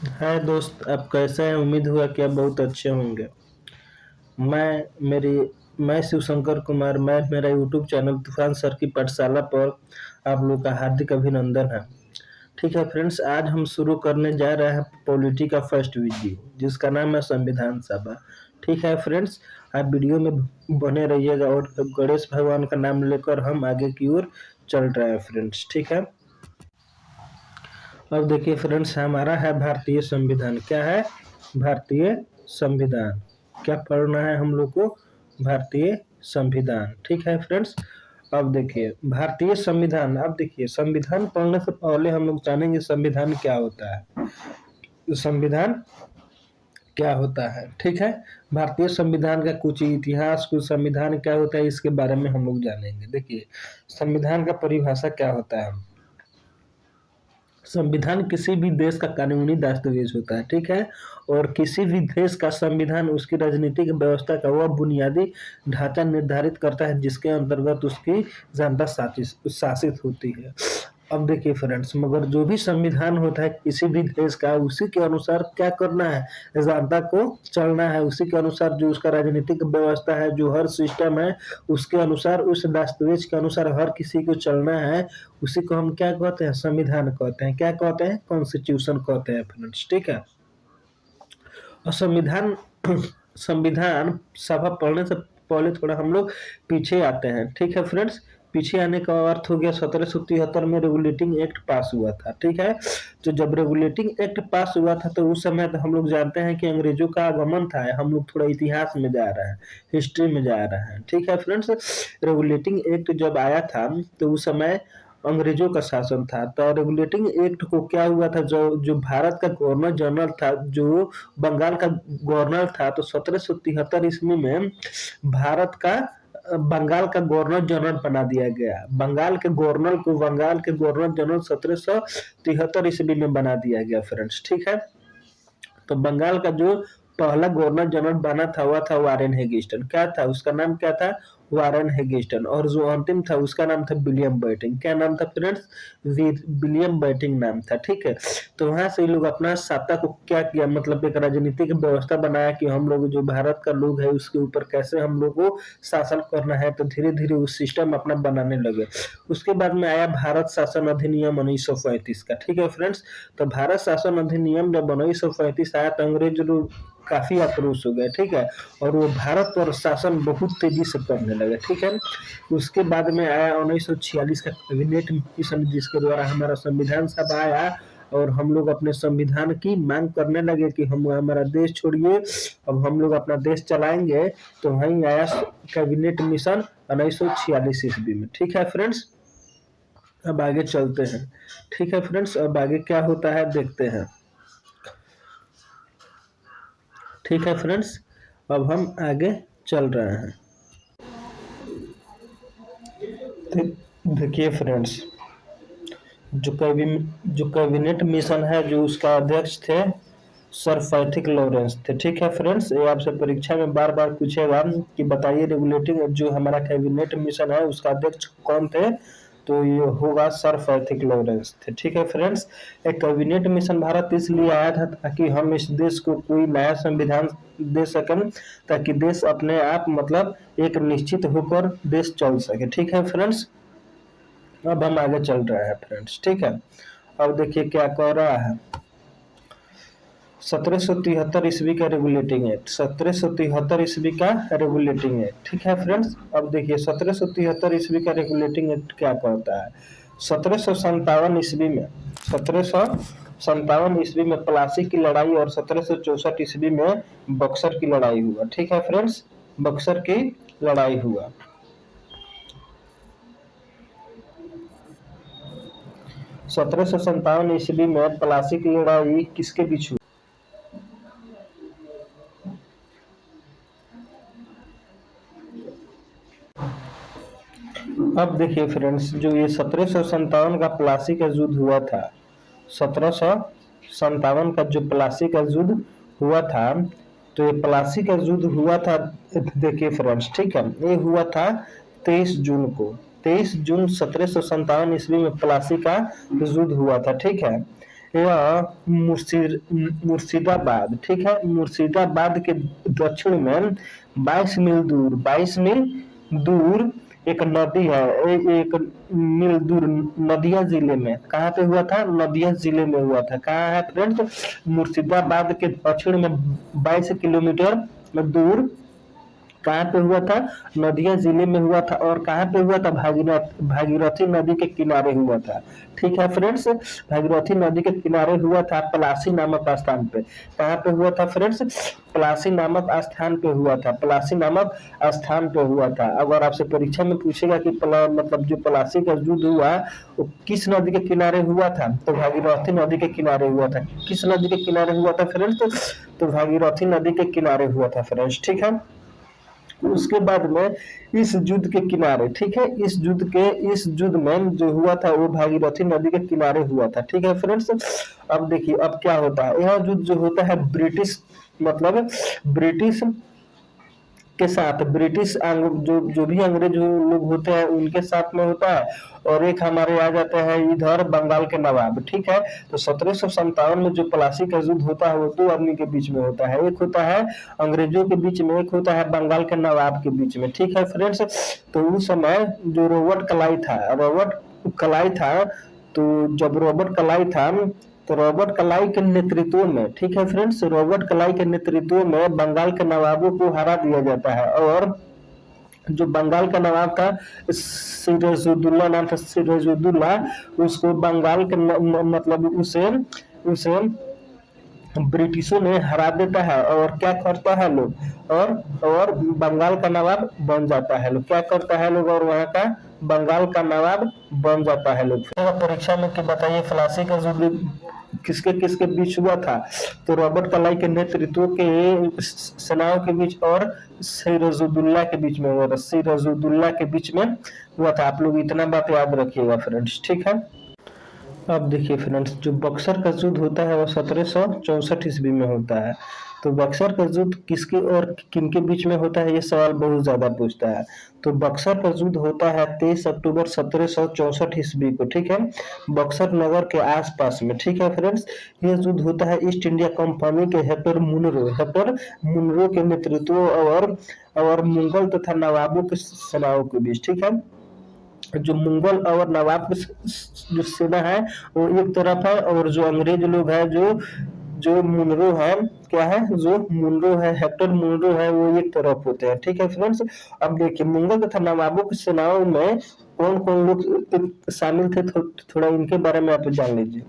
हाय दोस्त, आप कैसे हैं? उम्मीद हुआ कि आप बहुत अच्छे होंगे। मैं मेरी मैं शिवशंकर कुमार। मैं मेरा यूट्यूब चैनल तूफान सर की पाठशाला पर आप लोग का हार्दिक अभिनंदन है। ठीक है फ्रेंड्स, आज हम शुरू करने जा रहे हैं पॉलिटी का फर्स्ट वीडियो, जिसका नाम है संविधान सभा। ठीक है फ्रेंड्स, आप वीडियो में बने रहिएगा और गणेश भगवान का नाम लेकर हम आगे की ओर चल रहे हैं फ्रेंड्स। ठीक है, अब देखिए फ्रेंड्स, हमारा है भारतीय संविधान। क्या है? भारतीय संविधान। क्या पढ़ना है हम लोग को? भारतीय संविधान। ठीक है फ्रेंड्स, अब देखिए भारतीय संविधान। अब देखिए, संविधान पढ़ने से पहले हम लोग जानेंगे संविधान क्या होता है। संविधान क्या होता है? ठीक है, भारतीय संविधान का कुछ इतिहास, कुछ संविधान क्या होता है, इसके बारे में हम लोग जानेंगे। देखिए, संविधान का परिभाषा क्या होता है। संविधान किसी भी देश का कानूनी दस्तावेज होता है। ठीक है, और किसी भी देश का संविधान उसकी राजनीतिक व्यवस्था का वह बुनियादी ढांचा निर्धारित करता है जिसके अंतर्गत उसकी जनता शासित होती है। अब देखिए फ्रेंड्स, मगर जो भी संविधान होता है किसी भी देश का, उसी के अनुसार क्या करना है, जनता को चलना है। उसी के अनुसार जो उसका राजनीतिक व्यवस्था है, जो हर सिस्टम है, उसके अनुसार, उस दस्तावेज के अनुसार हर किसी को चलना है। उसी को हम क्या कहते हैं? संविधान कहते हैं। क्या कहते हैं? कॉन्स्टिट्यूशन कहते हैं फ्रेंड्स। ठीक है, और संविधान संविधान सभा पढ़ने से पहले थोड़ा हम लोग पीछे आते हैं। ठीक है फ्रेंड्स, पीछे आने का अर्थ हो गया 1773 में रेगुलेटिंग एक्ट पास हुआ था। ठीक है, तो जब रेगुलेटिंग एक्ट पास हुआ था तो उस समय तो हम लोग जानते हैं कि अंग्रेजों का आगमन था। हम लोग थोड़ा इतिहास में जा रहे हैं, हिस्ट्री में जा रहे हैं। ठीक है फ्रेंड्स, रेगुलेटिंग एक्ट जब आया था तो उस समय अंग्रेजों का शासन था। तो रेगुलेटिंग एक्ट को क्या हुआ था, जो जो भारत का गवर्नर जनरल था, जो बंगाल का गवर्नर था, तो 1773 ईस्वी में भारत का बंगाल का गवर्नर जनरल बना दिया गया। बंगाल के गवर्नर जनरल 1773 ईस्वी में बना दिया गया फ्रेंड्स। ठीक है, तो बंगाल का जो पहला गवर्नर जनरल बना था वह था वारेन हेगिस्टन। क्या था उसका नाम? क्या था? वारेन हेगिस्टन। और जो अंतिम था उसका नाम था विलियम बेंटिंक। क्या नाम था फ्रेंड्स? विलियम बेंटिंक नाम था। ठीक है, तो वहां से लोग अपना सत्ता को क्या किया, मतलब एक राजनीतिक व्यवस्था बनाया कि हम लोग जो भारत का लोग है उसके ऊपर कैसे हम लोग को शासन करना है। तो धीरे धीरे उस सिस्टम अपना बनाने लगे। उसके बाद में आया भारत शासन अधिनियम 1935 का। ठीक है फ्रेंड्स, तो भारत शासन अधिनियम जब 1935 आया तो अंग्रेज लोग काफी आक्रोश हो गए। ठीक है, और वो भारत पर शासन बहुत तेजी से करने लगे। ठीक है, उसके बाद में आया 1946 का कैबिनेट मिशन, जिसके द्वारा हमारा संविधान सभा आया और हम लोग अपने संविधान की मांग करने लगे कि हम हमारा देश छोड़िए, अब हम लोग अपना देश चलाएंगे। तो वहीं आया कैबिनेट मिशन 1946 ईस्वी में। ठीक है फ्रेंड्स, अब आगे चलते हैं। ठीक है फ्रेंड्स, अब आगे क्या होता है देखते हैं। ठीक है फ्रेंड्स, अब हम आगे चल रहे हैं। देखिए फ्रेंड्स, जो कैबिनेट मिशन है, जो उसका अध्यक्ष थे सर फैथिक लॉरेंस थे। ठीक है फ्रेंड्स, ये आपसे परीक्षा में बार बार पूछेगा कि बताइए रेगुलेटिंग जो हमारा कैबिनेट मिशन है उसका अध्यक्ष कौन थे, तो ये होगा सर फैथिक लॉरेंस थे। ठीक है फ्रेंड्स, एक कैबिनेट मिशन भारत इसलिए आया था ताकि हम इस देश को कोई नया संविधान दे सकें, ताकि देश अपने आप, मतलब एक निश्चित होकर देश चल सके। ठीक है फ्रेंड्स, अब हम आगे चल रहे हैं फ्रेंड्स। ठीक है, अब देखिए क्या कह रहा है। 1773 ईस्वी का रेगुलेटिंग एक्ट, 1773 ईस्वी का रेगुलेटिंग एक्ट। ठीक है फ्रेंड्स, अब देखिए 1773 ईस्वी का रेगुलेटिंग एक्ट क्या कहता है। 1757 ईस्वी में 1757 ईस्वी में प्लासी की लड़ाई और 1764 ईस्वी में बक्सर की लड़ाई हुआ। ठीक है फ्रेंड्स, बक्सर की लड़ाई हुआ। 1757 ईस्वी में प्लासी की लड़ाई किसके बीच हुई? अब देखिए फ्रेंड्स, जो ये 1757 का प्लासी का युद्ध हुआ था, 1757 का जो प्लासी का युद्ध हुआ था, तो ये प्लासी का युद्ध हुआ था, देखिए फ्रेंड्स, ठीक है, ये हुआ था 23 जून को। 23 जून 1757 ईस्वी में प्लासी का युद्ध हुआ था। ठीक है, यह मुर्शिदाबाद, ठीक है, मुर्शिदाबाद के दक्षिण में 22 मील दूर एक नदी है, एक मील दूर नदिया जिले में। कहाँ पे हुआ था? नदिया जिले में हुआ था। कहाँ है फ्रेंड्स? मुर्शिदाबाद के दक्षिण में 22 किलोमीटर में दूर। कहाँ पे हुआ था? नदिया जिले में हुआ था। और कहाँ पे हुआ था? भागीरथी नदी के किनारे हुआ था। ठीक है फ्रेंड्स, भागीरथी नदी के किनारे हुआ था, पलासी नामक स्थान पे। कहाँ पे हुआ था फ्रेंड्स? पलासी नामक स्थान पे हुआ था। पलासी नामक स्थान पे हुआ था। अगर आपसे परीक्षा में पूछेगा कि मतलब जो पलासी का युद्ध हुआ वो किस नदी के किनारे हुआ था, तो भागीरथी नदी के किनारे हुआ था। किस नदी के किनारे हुआ था फ्रेंड्स? तो भागीरथी नदी के किनारे हुआ था फ्रेंड्स। ठीक है, उसके बाद में इस युद्ध के किनारे, ठीक है, इस युद्ध में जो हुआ था वो भागीरथी नदी के किनारे हुआ था। ठीक है फ्रेंड्स, अब देखिए अब क्या होता है। यह युद्ध जो होता है ब्रिटिश, मतलब ब्रिटिश के साथ, जो जो भी अंग्रेज लोग होते हैं उनके साथ में होता है। और एक हमारे आ जाते हैं इधर बंगाल के नवाब। ठीक है, तो 1757 में जो प्लासी का युद्ध होता है वो दो आदमी के बीच में होता है। एक होता है अंग्रेजों के बीच में, एक होता है बंगाल के नवाब के बीच में। ठीक है फ्रेंड्स, तो उस समय जो रॉबर्ट क्लाइव था, तो जब रॉबर्ट क्लाइव था, तो रॉबर्ट क्लाइव के नेतृत्व में, ठीक है फ्रेंड्स, रॉबर्ट क्लाइव के नेतृत्व में बंगाल के नवाबों को हरा दिया जाता है। और जो बंगाल का नवाब था सिराजुद्दौला, नाम था सिराजुद्दौला, उसको बंगाल के मतलब उसे ब्रिटिशों ने हरा देता है। और क्या करता है लोग, और बंगाल का नवाब बन जाता है लोग। क्या करता है लोग, और वहाँ का बंगाल का नवाब बन जाता है लोग। परीक्षा में कि बताइए प्लासी का युद्ध किसके किसके बीच हुआ था? तो रॉबर्ट क्लाइव के नेतृत्व के सेनाओं के बीच और सिराजुद्दौला के बीच में हुआ था। सिराजुद्दौला के बीच में हुआ था। आप लोग इतना बात याद रखिएगा फ्रेंड्स। ठीक है, अब देखिए फ्रेंड्स, जो बक्सर का युद्ध होता है वो 1764 ईस्वी में होता है। तो बक्सर का युद्ध किसके और किनके बीच में होता है, ये सवाल बहुत ज्यादा पूछता है। तो बक्सर का युद्ध होता है 23 अक्टूबर 1764 ईस्वी को। ठीक है, बक्सर नगर के आसपास में। ठीक है फ्रेंड्स, ये युद्ध होता है ईस्ट इंडिया कंपनी के हेपर मुनरो के नेतृत्व और मुगल तथा नवाबों के सेनाओं के बीच। ठीक है, जो मुगल और नवाब की जो सेना है वो एक तरफ है, और जो अंग्रेज लोग हैं, जो जो मुनरो है, क्या है, जो मुनरो है, हेक्टर मुनरो है, वो एक तरफ होते हैं। ठीक है फ्रेंड्स, अब देखिए मुगल तथा नवाबों की सेनाओं में कौन कौन लोग शामिल थे, थोड़ा इनके बारे में आप जान लीजिए।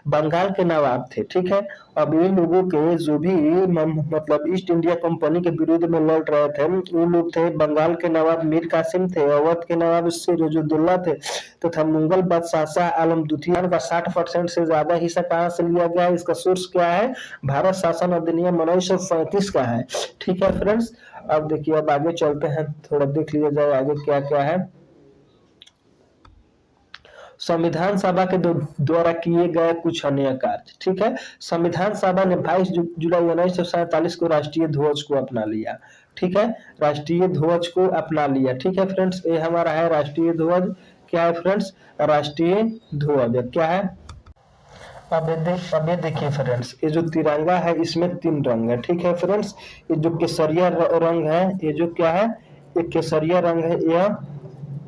बंगाल के नवाब थे। ठीक है, अब इन लोगों के जो भी मतलब ईस्ट इंडिया कंपनी के विरुद्ध में लड़ रहे थे वो लोग थे। बंगाल के नवाब मीर कासिम थे, अवध के नवाब सिराजुद्दौला थे, तथा मुगल बादशाह शाह आलम द्वितीय का 60% से ज्यादा हिस्सा कहाँ से लिया गया है? इसका सोर्स क्या है? भारत शासन अधिनियम 1935 का है। ठीक है फ्रेंड्स, अब देखिए अब आगे चलते हैं, थोड़ा देख लिया जाए आगे क्या क्या है। संविधान सभा के द्वारा किए गए कुछ अन्य कार्य। ठीक है, संविधान सभा ने 22 जुलाई 1947 को राष्ट्रीय ध्वज को अपना लिया। ठीक है, राष्ट्रीय ध्वज को अपना लिया। ठीक है फ्रेंड्स, ये हमारा है राष्ट्रीय ध्वज। क्या है फ्रेंड्स? राष्ट्रीय ध्वज क्या है? अब ये देखिए फ्रेंड्स, ये जो तिरंगा है इसमें 3 रंग है। ठीक है फ्रेंड्स, ये जो केसरिया रंग है, ये जो क्या है, ये केसरिया रंग है, यह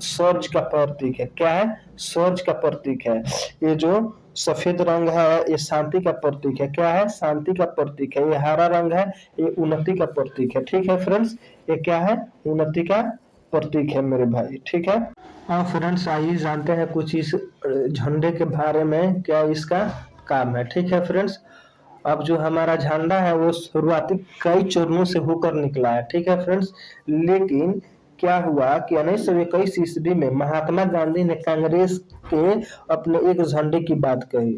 स्वर्ण का प्रतीक है। क्या है? स्वर्ण का प्रतीक है। ये जो सफेद रंग है ये शांति का प्रतीक है। क्या है? शांति का प्रतीक है। ये हरा रंग है, ये उन्नति का प्रतीक है। ठीक है फ्रेंड्स, ये क्या है? उन्नति का प्रतीक है मेरे भाई। ठीक है, हाँ फ्रेंड्स, आइए जानते हैं कुछ इस झंडे के बारे में, क्या इसका काम है। ठीक है फ्रेंड्स, अब जो हमारा झंडा है वो शुरुआती कई चरणों से होकर निकला है। ठीक है फ्रेंड्स, लेकिन क्या हुआ कि 1921 ईस्वी में महात्मा गांधी ने कांग्रेस के अपने एक झंडे की बात कही।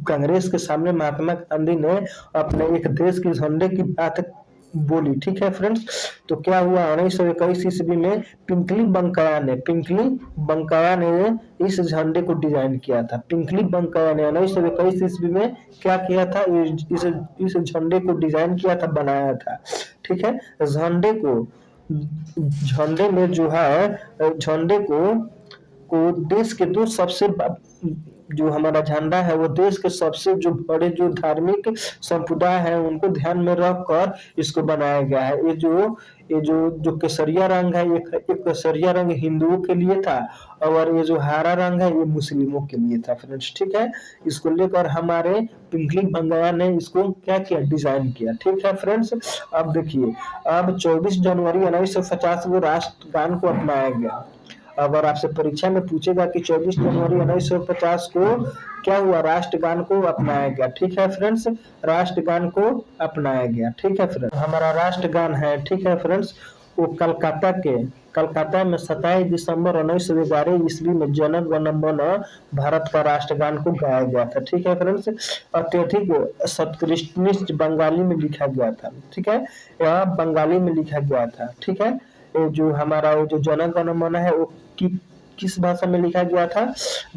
कांग्रेस के सामने महात्मा गांधी ने अपने एक देश के झंडे की बात बोली। ठीक है फ्रेंड्स, तो क्या हुआ 1921 ईस्वी में पिंकली बंकाया ने इस झंडे को डिजाइन किया था। पिंकली बंकाया ने 1921 ईस्वी में क्या किया था? इस झंडे को डिजाइन किया था, बनाया था। ठीक है, झंडे में जो है, झंडे को देश के दो सबसे जो हमारा झंडा है वो देश के सबसे जो बड़े जो धार्मिक संप्रदाय है उनको ध्यान में रखकर इसको बनाया गया है। ये जो केसरिया रंग है, ये केसरिया रंग हिंदुओं के लिए था, और ये जो हरा रंग है ये मुस्लिमों के लिए था फ्रेंड्स। ठीक है, इसको लेकर हमारे पिंकली बंगाया ने इसको क्या किया, डिजाइन किया। ठीक है फ्रेंड्स, अब देखिए, अब 24 जनवरी 1950 को राष्ट्रगान को अपनाया गया। अगर आपसे परीक्षा में पूछेगा कि 24 जनवरी 1950 को क्या हुआ, राष्ट्रगान को अपनाया गया। ठीक है फ्रेंड्स, राष्ट्रगान को अपनाया गया। ठीक है फ्रेंड्स, हमारा राष्ट्रगान है, ठीक है फ्रेंड्स, वो कलकत्ता में 27 दिसंबर 1911 ईस्वी में जन गण मन भारत का राष्ट्रगान को गाया गया था। ठीक है फ्रेंड्स, अत्यधिक सत्कृष्ट बंगाली में लिखा गया था। ठीक है, यह बंगाली में लिखा गया था। ठीक है, जो हमारा वो जो जन गण मन है वो किस भाषा में लिखा गया था,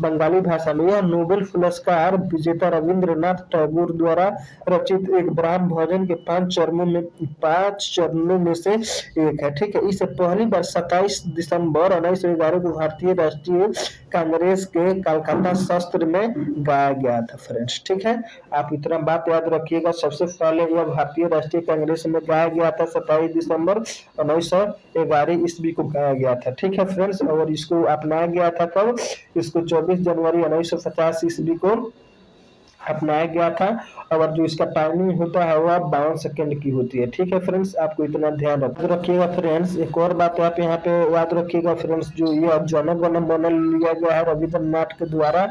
बंगाली भाषा में। यह नोबेल पुरस्कार विजेता रविंद्रनाथ टैगोर द्वारा रचित एक ब्राह्म भजन के 5 चरणों में से एक है। ठीक है, इसे पहली बार 27 दिसंबर 1911 को भारतीय राष्ट्रीय कांग्रेस के कलकत्ता सत्र में गाया गया था फ्रेंड्स। ठीक है, आप इतना बात याद रखिएगा, सबसे पहले यह भारतीय राष्ट्रीय कांग्रेस में गाया गया था 27 दिसंबर 1911 ईस्वी को गाया गया था। ठीक है फ्रेंड्स, और इसको अपनाया गया था कब, इसको 24 जनवरी 1950 ईस्वी को अपनाया गया था, और जो इसका टाइमिंग होता है वह 52 सेकंड की होती है। ठीक है फ्रेंड्स, आपको इतना ध्यान रखिएगा फ्रेंड्स। एक और बात आप यहाँ पे याद रखिएगा फ्रेंड्स, जो ये जन गण मन लिया गया है रविंद्रनाथ के द्वारा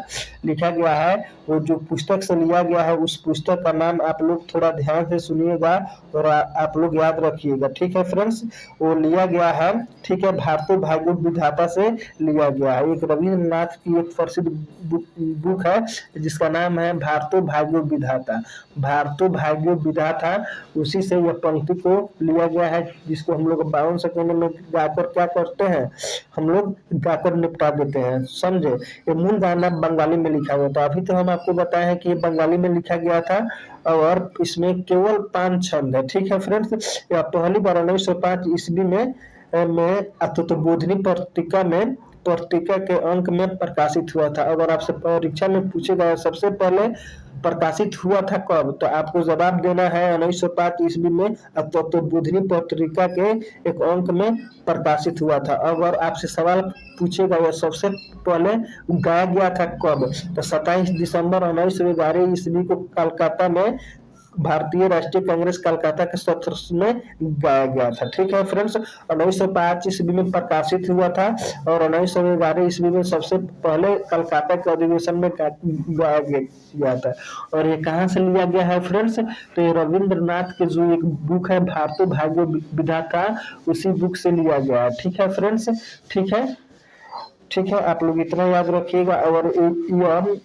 लिखा गया है, वो जो पुस्तक से लिया गया है उस पुस्तक का नाम आप लोग थोड़ा ध्यान से सुनिएगा और आप लोग याद रखिएगा। ठीक है फ्रेंड्स, वो लिया गया है, ठीक है, भारतीय भाग्य विधाता से लिया गया है। एक रविंद्रनाथ की एक प्रसिद्ध बुक है जिसका नाम है भारतीय भाग्य विधाता। भारतीय भाग्य विधाता, उसी से यह पंक्ति को लिया गया है, जिसको हम लोग 52 सेकंड में गाकर क्या करते हैं, हम लोग गाकर निपटा देते हैं, समझे। ये मूल गाना बंगाली में लिखा हुआ था। अभी तो हम आपको बताए हैं कि ये बंगाली में लिखा गया था और इसमें केवल 5 छंद है। ठीक है फ्रेंड्स, यह पहली बार 1905 ईस्वी में बोधनी पत्रिका के अंक में प्रकाशित हुआ था। अगर आपसे परीक्षा में पूछेगा सबसे पहले प्रकाशित हुआ था कब, तो आपको जवाब देना है 1905 ईस्वी में बोधनी पत्रिका के एक अंक में प्रकाशित हुआ था। अगर आपसे सवाल पूछेगा यह सबसे पहले गाया गया था कब, तो 27 दिसंबर 1911 ईस्वी को कलकत्ता में भारतीय राष्ट्रीय कांग्रेस कलकत्ता के सत्र में गाया गया था। ठीक है फ्रेंड्स, 1905 ईस्वी में प्रकाशित हुआ था और 1911 ईस्वी में सबसे पहले कलकत्ता के अधिवेशन में गाया गया था। और ये कहाँ से लिया गया है फ्रेंड्स, तो ये रविंद्रनाथ के जो एक बुक है भारतीय भाग्य विधाता, उसी बुक से लिया गया है। ठीक है फ्रेंड्स, ठीक है, ठीक है, आप लोग इतना याद रखिएगा। और यह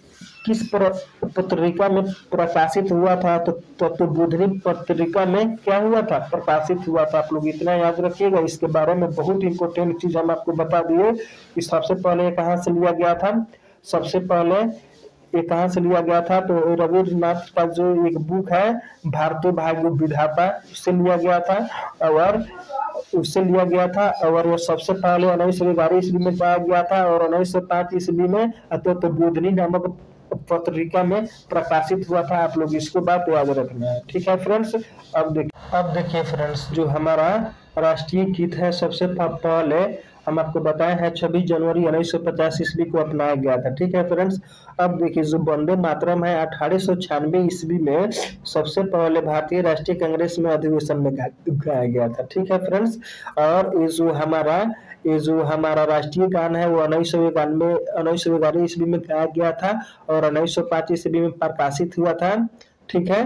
किस पत्रिका में प्रकाशित हुआ था, तो बोधनी पत्रिका में क्या हुआ था, प्रकाशित हुआ था। आप लोग इतना याद रखिएगा। इसके बारे में बहुत इंपॉर्टेंट चीज हम आपको बता दिए कि सबसे पहले कहाँ से लिया गया था, सबसे पहले ये कहाँ से लिया गया था, तो रविंद्रनाथ का जो एक बुक है भारतीय भाग्य विधाता, उससे लिया गया था, और उससे लिया गया था। और वो सबसे पहले 1911 ईस्वी में पाया गया था, और 1905 ईस्वी में बोधनी नामक पत्रिका में प्रकाशित हुआ था। आप लोग इसको बात याद रखना है। ठीक है फ्रेंड्स, अब देखिए फ्रेंड्स, जो हमारा राष्ट्रीय गीत है सबसे पहले हम आपको बताए हैं 26 जनवरी 1950 ईस्वी को अपनाया गया था। ठीक है फ्रेंड्स, अब देखिए जो वंदे मातरम है 1896 ईस्वी में सबसे पहले भारतीय राष्ट्रीय कांग्रेस में अधिवेशन में गाया गया था। ठीक है फ्रेंड्स, और ये जो हमारा राष्ट्रीय गान है वो 1911 ईस्वी में गाया गया था और 1905 ईस्वी में प्रकाशित हुआ था। ठीक है,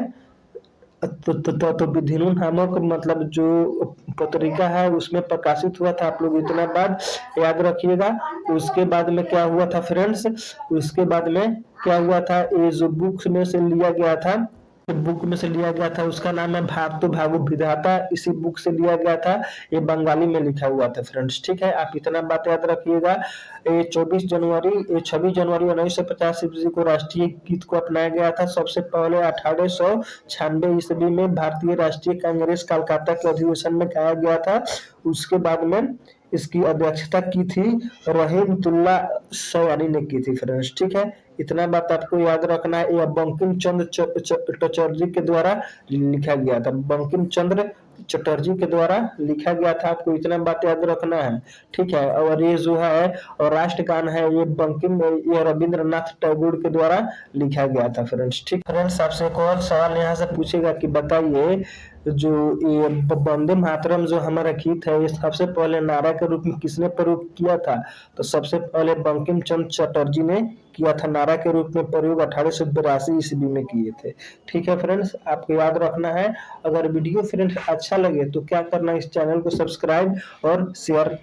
तो विधिनु नामक मतलब जो पत्रिका है उसमें प्रकाशित हुआ था। आप लोग इतना बात याद रखिएगा। उसके बाद में क्या हुआ था फ्रेंड्स, उसके बाद में क्या हुआ था, ये जो बुक में से लिया गया था, बुक में से लिया गया था उसका नाम है भारतीय भाग्य विधाता, इसी बुक से लिया गया था। ये बंगाली में लिखा हुआ था फ्रेंड्स। ठीक है, आप इतना बात याद रखिएगा। ये 26 जनवरी 1950 ईस्वी को राष्ट्रीय गीत को अपनाया गया था। सबसे पहले 1896 ईस्वी में भारतीय राष्ट्रीय कांग्रेस कलकत्ता के अधिवेशन में गाया गया था। उसके बाद में इसकी अध्यक्षता की थी रहीमतुल्लाह सयानी ने की थी फ्रेंड्स। ठीक है, इतना बात आपको याद रखना है। यह बंकिम चंद्र चटर्जी के द्वारा लिखा गया था, बंकिम चंद्र चटर्जी के द्वारा लिखा गया था, आपको इतना बात याद रखना है, ठीक है। और ये जो है और राष्ट्रगान है ये ये रविंद्रनाथ टैगोर के द्वारा लिखा गया था फ्रेंड्स, ठीक। फ्रेंड्स आपसे एक और सवाल यहाँ से पूछेगा कि बताइए जो ये वंदे मातरम जो हमारा गीत है ये सबसे पहले नारा के रूप में किसने प्रयोग किया था? तो सबसे पहले बंकिम चंद्र चटर्जी ने किया था, नारा के रूप में प्रयोग 1882 ईस्वी में किए थे, ठीक है फ्रेंड्स। आपको याद रखना है। अगर वीडियो फ्रेंड्स अच्छा लगे तो क्या करना है, इस चैनल को सब्सक्राइब और शेयर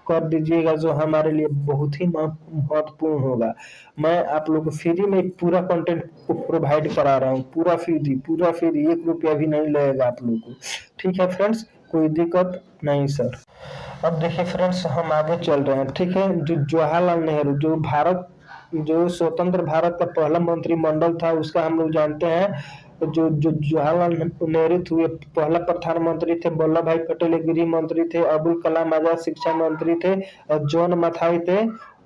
कर दीजिएगा, जो हमारे लिए बहुत ही महत्वपूर्ण होगा। मैं आप लोग को फ्री में पूरा कंटेंट प्रोवाइड करा रहा हूँ, पूरा फ्री, 1 रुपया भी नहीं लगेगा आप लोग को, ठीक है फ्रेंड्स, कोई दिक्कत नहीं सर। अब देखिए फ्रेंड्स हम आगे चल रहे हैं, ठीक है। जो जवाहरलाल नेहरू जो स्वतंत्र भारत का पहला मंत्रिमंडल था उसका हम लोग जानते हैं, जो जो जवाहरलाल नेहरू थे पहला प्रधानमंत्री थे, वल्लभ भाई पटेल गृह मंत्री थे, अब्दुल कलाम आजाद शिक्षा मंत्री थे, और जॉन मथाई थे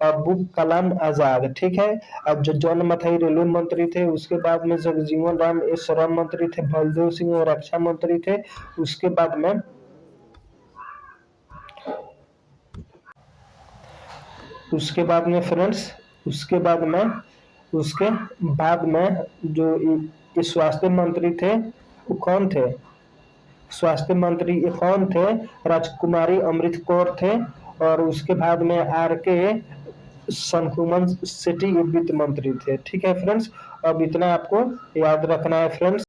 अब्दुल कलाम आजाद, ठीक है। अब जो जॉन मथाई रेलवे मंत्री थे, उसके बाद में जगजीवन राम श्रम मंत्री थे, बलदेव सिंह रक्षा मंत्री थे, उसके बाद में फ्रेंड्स उसके बाद में जो स्वास्थ्य मंत्री थे वो कौन थे? स्वास्थ्य मंत्री ये कौन थे? राजकुमारी अमृत कौर थे। और उसके बाद में आर के शंकुमन सेठी वित्त मंत्री थे, ठीक है फ्रेंड्स। अब इतना आपको याद रखना है फ्रेंड्स।